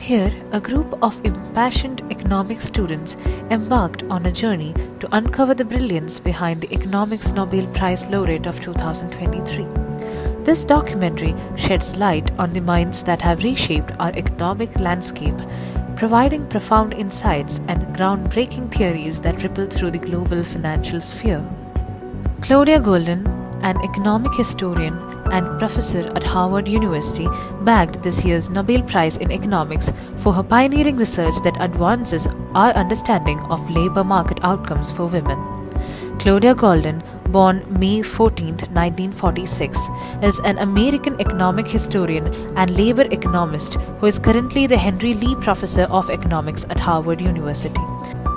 Here, a group of impassioned economics students embarked on a journey to uncover the brilliance behind the Economics Nobel Prize laureate of 2023. This documentary sheds light on the minds that have reshaped our economic landscape, providing profound insights and groundbreaking theories that ripple through the global financial sphere. Claudia Goldin, an economic historian and professor at Harvard University, bagged this year's Nobel Prize in Economics for her pioneering research that advances our understanding of labor market outcomes for women. Claudia Goldin, born May 14, 1946, is an American economic historian and labor economist who is currently the Henry Lee Professor of Economics at Harvard University.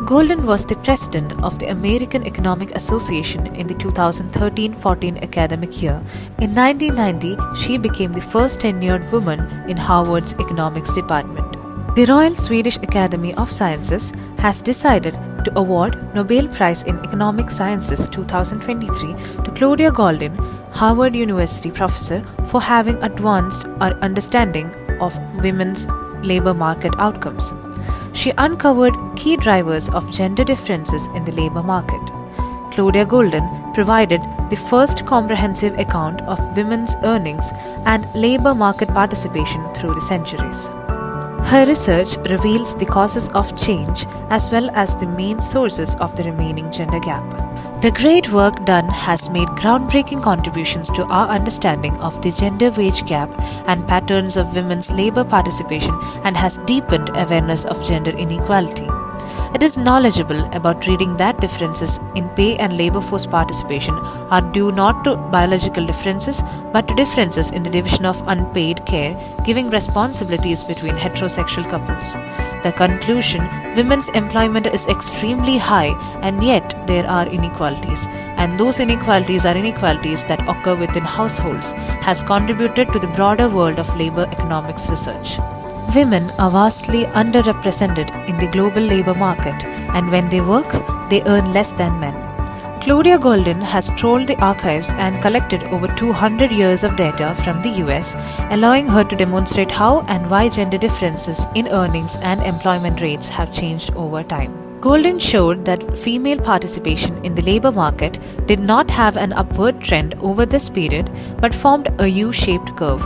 Goldin was the president of the American Economic Association in the 2013-14 academic year. In 1990, she became the first tenured woman in Harvard's economics department. The Royal Swedish Academy of Sciences has decided to award Nobel Prize in Economic Sciences 2023 to Claudia Goldin, Harvard University professor, for having advanced our understanding of women's labor market outcomes. She uncovered key drivers of gender differences in the labor market. Claudia Goldin provided the first comprehensive account of women's earnings and labor market participation through the centuries. Her research reveals the causes of change as well as the main sources of the remaining gender gap. The great work done has made groundbreaking contributions to our understanding of the gender wage gap and patterns of women's labor participation and has deepened awareness of gender inequality. It is knowledgeable about reading that differences in pay and labor force participation are due not to biological differences but to differences in the division of unpaid care, giving responsibilities between heterosexual couples. The conclusion, women's employment is extremely high and yet there are inequalities, and those inequalities are inequalities that occur within households, has contributed to the broader world of labor economics research. Women are vastly underrepresented in the global labor market, and when they work, they earn less than men. Claudia Goldin has trawled the archives and collected over 200 years of data from the US, allowing her to demonstrate how and why gender differences in earnings and employment rates have changed over time. Goldin showed that female participation in the labor market did not have an upward trend over this period but formed a U-shaped curve.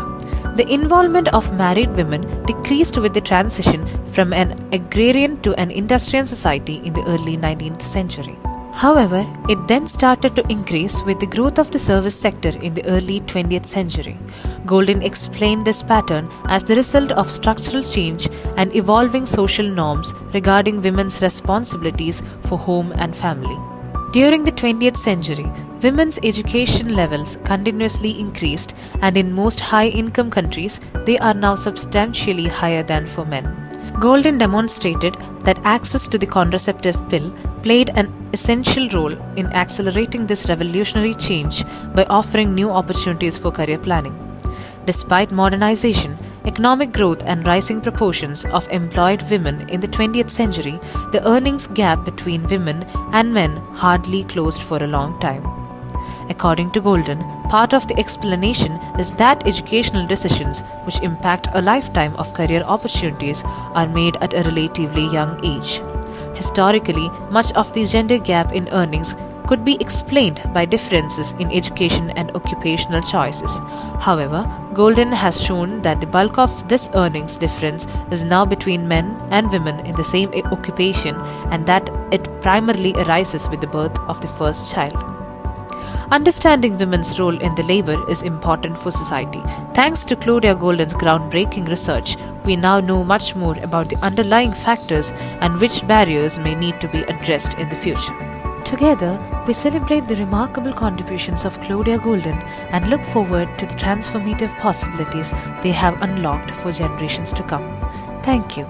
The involvement of married women decreased with the transition from an agrarian to an industrial society in the early 19th century. However, it then started to increase with the growth of the service sector in the early 20th century. Goldin explained this pattern as the result of structural change and evolving social norms regarding women's responsibilities for home and family. During the 20th century, women's education levels continuously increased, and in most high-income countries, they are now substantially higher than for men. Goldin demonstrated that access to the contraceptive pill played an essential role in accelerating this revolutionary change by offering new opportunities for career planning. Despite modernization, economic growth and rising proportions of employed women in the 20th century, the earnings gap between women and men hardly closed for a long time. According to Goldin, part of the explanation is that educational decisions which impact a lifetime of career opportunities are made at a relatively young age. Historically, much of the gender gap in earnings could be explained by differences in education and occupational choices. However, Goldin has shown that the bulk of this earnings difference is now between men and women in the same occupation, and that it primarily arises with the birth of the first child. Understanding women's role in the labor is important for society. Thanks to Claudia Goldin's groundbreaking research, we now know much more about the underlying factors and which barriers may need to be addressed in the future. Together, we celebrate the remarkable contributions of Claudia Goldin and look forward to the transformative possibilities they have unlocked for generations to come. Thank you.